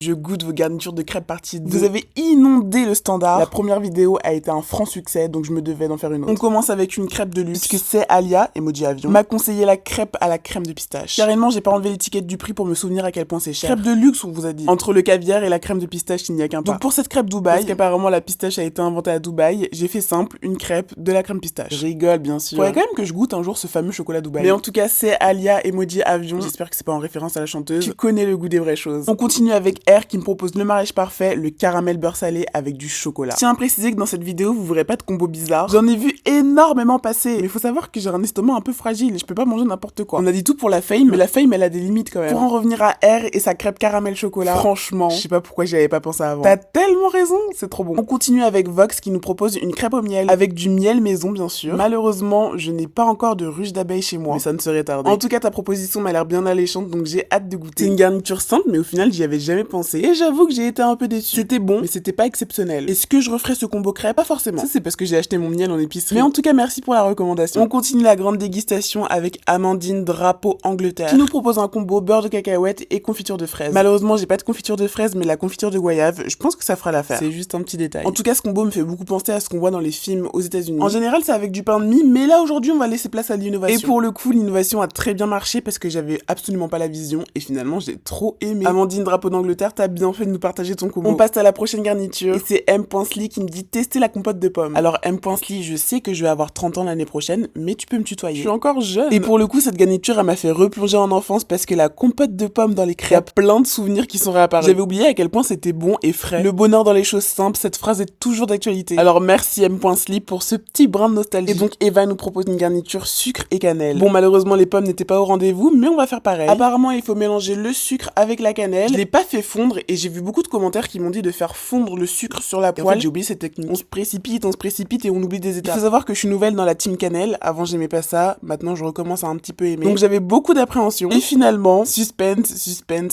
je goûte vos garnitures de crêpes partie 2. Vous avez inondé le standard. La première vidéo a été un franc succès, donc je me devais d'en faire une autre. On commence avec une crêpe de luxe, puisque c'est Alia, emoji avion, m'a conseillé la crêpe à la crème de pistache. Carrément, j'ai pas enlevé l'étiquette du prix pour me souvenir à quel point c'est cher. Crêpe de luxe, on vous a dit. Entre le caviar et la crème de pistache, il n'y a qu'un pas. Donc pour cette crêpe Dubaï, parce qu'apparemment la pistache a été inventée à Dubaï, j'ai fait simple, une crêpe, de la crème pistache. Je rigole, bien sûr. Faudrait quand même que je goûte un jour ce fameux chocolat Dubaï. Mais en tout cas, c'est Alia, emoji avion. J'espère que c'est pas en référence à la chanteuse. Tu connais le goût des vraies choses. On continue avec R qui me propose le mariage parfait, le caramel beurre salé avec du chocolat. Je tiens à préciser que dans cette vidéo, vous verrez pas de combo bizarre. J'en ai vu énormément passer. Mais faut savoir que j'ai un estomac un peu fragile et je peux pas manger n'importe quoi. On a dit tout pour la fame, mais la fame elle a des limites quand même. Pour en revenir à R et sa crêpe caramel chocolat, franchement, je sais pas pourquoi j'y avais pas pensé avant. T'as tellement raison, c'est trop bon. On continue avec Vox qui nous propose une crêpe au miel avec du miel maison bien sûr. Malheureusement, je n'ai pas encore de ruche d'abeilles chez moi, mais ça ne serait tardé. En tout cas, ta proposition m'a l'air bien alléchante, donc j'ai hâte de goûter. C'est une garniture simple, mais au final, j'y avais jamais pensé. Et j'avoue que j'ai été un peu déçue. C'était bon, mais c'était pas exceptionnel. Est-ce que je referais ce combo crêpe? Pas forcément. Ça, c'est parce que j'ai acheté mon miel en épicerie. Mais en tout cas, merci pour la recommandation. On continue la grande dégustation avec Amandine Drapeau Angleterre, qui nous propose un combo beurre de cacahuète et confiture de fraises. Malheureusement, j'ai pas de confiture de fraises, mais la confiture de goyave, je pense que ça fera l'affaire. C'est juste un petit détail. En tout cas, ce combo me fait beaucoup penser à ce qu'on voit dans les films aux États-Unis. En général, c'est avec du pain de mie, mais là, aujourd'hui, on va laisser place à l'innovation. Et pour le coup, l'innovation a très bien marché parce que j'avais absolument pas la vision et finalement, j'ai trop aimé. Amandine Drapeau d'Angleterre, t'as bien fait de nous partager ton combo. On passe à la prochaine garniture et c'est M.Sli qui me dit tester la compote de pommes. Alors M.Sli, je sais que je vais avoir 30 ans l'année prochaine, mais tu peux me tutoyer. Je suis encore jeune. Et pour le coup, cette garniture, elle m'a fait replonger en enfance parce que la compote de pommes dans les crêpes, y a plein de souvenirs qui sont réapparus. J'avais oublié à quel point c'était bon et frais. Le bonheur dans les choses simples, cette phrase est toujours d'actualité. Alors merci M.Sli pour ce petit brin de nostalgie. Et donc Eva nous propose une garniture sucre et cannelle. Bon, malheureusement, les pommes n'étaient pas au rendez-vous, mais on va faire pareil. Apparemment, il faut mélanger le sucre avec la cannelle. Je l'ai pas fait fondre et j'ai vu beaucoup de commentaires qui m'ont dit de faire fondre le sucre sur la poêle. En fait, j'ai oublié cette technique. On se précipite et on oublie des étapes. Il faut savoir que je suis nouvelle dans la team cannelle. Avant, j'aimais pas ça. Maintenant, je recommence à un petit peu aimer. Donc, j'avais beaucoup d'appréhension. Et finalement, suspense,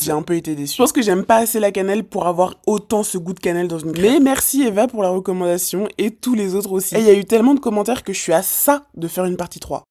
j'ai un peu été déçue. Je pense que j'aime pas assez la cannelle pour avoir autant ce goût de cannelle dans une crêpe. Mais merci Eva pour la recommandation et tous les autres aussi. Et il y a eu tellement de commentaires que je suis à ça de faire une partie 3.